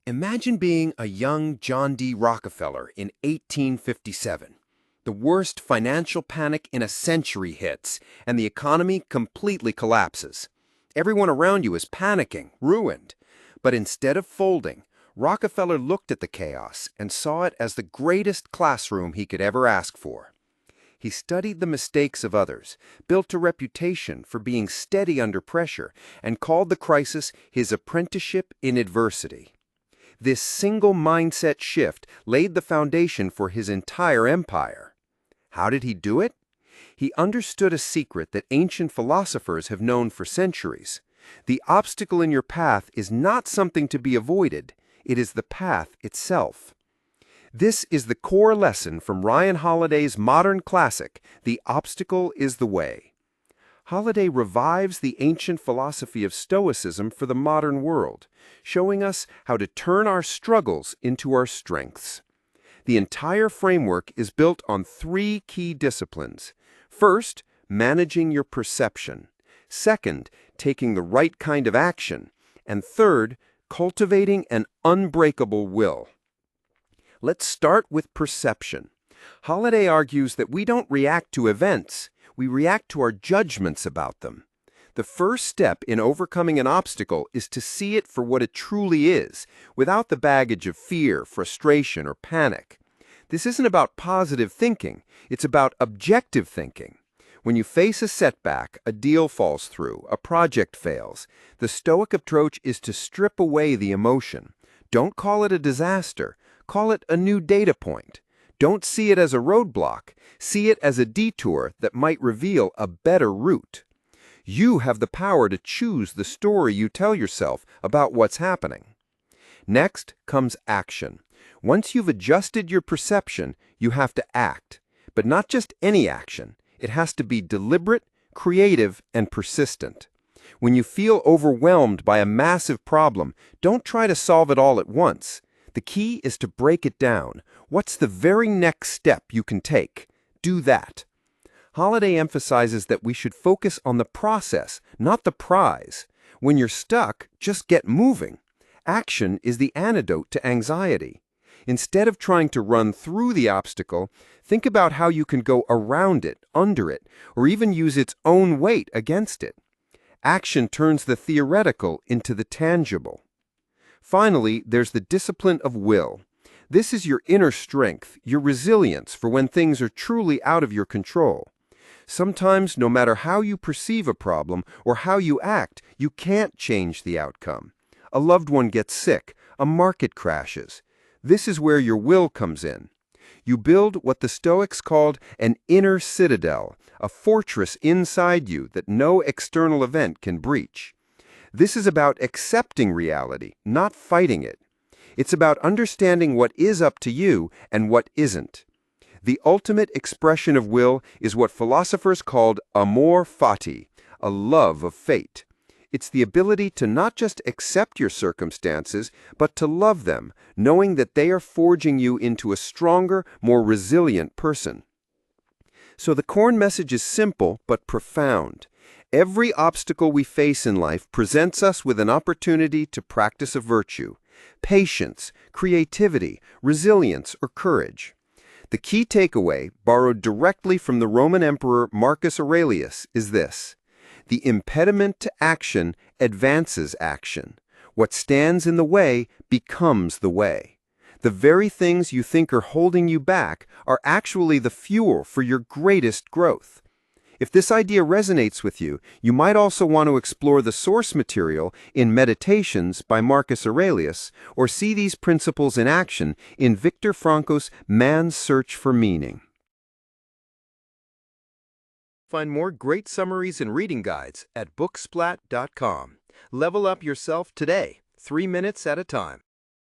Imagine being a young John D. Rockefeller in 1857. The worst financial panic in a century hits, and the economy completely collapses. Everyone around you is panicking, ruined. But instead of folding, Rockefeller looked at the chaos and saw it as the greatest classroom he could ever ask for. He studied the mistakes of others, built a reputation for being steady under pressure, and called the crisis his apprenticeship in adversity. This single mindset shift laid the foundation for his entire empire. How did he do it? He understood a secret that ancient philosophers have known for centuries. The obstacle in your path is not something to be avoided, it is the path itself. This is the core lesson from Ryan Holiday's modern classic, The Obstacle is the Way. Holiday revives the ancient philosophy of Stoicism for the modern world, showing us how to turn our struggles into our strengths. The entire framework is built on three key disciplines. First, managing your perception. Second, taking the right kind of action. And third, cultivating an unbreakable will. Let's start with perception. Holiday argues that we don't react to events, we react to our judgments about them. The first step in overcoming an obstacle is to see it for what it truly is, without the baggage of fear, frustration, or panic. This isn't about positive thinking, it's about objective thinking. When you face a setback, a deal falls through, a project fails, the Stoic approach is to strip away the emotion. Don't call it a disaster, call it a new data point. Don't see it as a roadblock. See it as a detour that might reveal a better route. You have the power to choose the story you tell yourself about what's happening. Next comes action. Once you've adjusted your perception, you have to act. But not just any action. It has to be deliberate, creative, and persistent. When you feel overwhelmed by a massive problem, don't try to solve it all at once. The key is to break it down. What's the very next step you can take? Do that. Holiday emphasizes that we should focus on the process, not the prize. When you're stuck, just get moving. Action is the antidote to anxiety. Instead of trying to run through the obstacle, think about how you can go around it, under it, or even use its own weight against it. Action turns the theoretical into the tangible. Finally, there's the discipline of will. This is your inner strength, your resilience for when things are truly out of your control. Sometimes, no matter how you perceive a problem or how you act, you can't change the outcome. A loved one gets sick, a market crashes. This is where your will comes in. You build what the Stoics called an inner citadel, a fortress inside you that no external event can breach. This is about accepting reality, not fighting it. It's about understanding what is up to you and what isn't. The ultimate expression of will is what philosophers called amor fati, a love of fate. It's the ability to not just accept your circumstances, but to love them, knowing that they are forging you into a stronger, more resilient person. So the core message is simple but profound. Every obstacle we face in life presents us with an opportunity to practice a virtue: patience, creativity, resilience, or courage. The key takeaway, borrowed directly from the Roman Emperor Marcus Aurelius, is this: the impediment to action advances action. What stands in the way becomes the way. The very things you think are holding you back are actually the fuel for your greatest growth. If this idea resonates with you, you might also want to explore the source material in Meditations by Marcus Aurelius, or see these principles in action in Viktor Frankl's Man's Search for Meaning. Find more great summaries and reading guides at booksplat.com. Level up yourself today, 3 minutes at a time.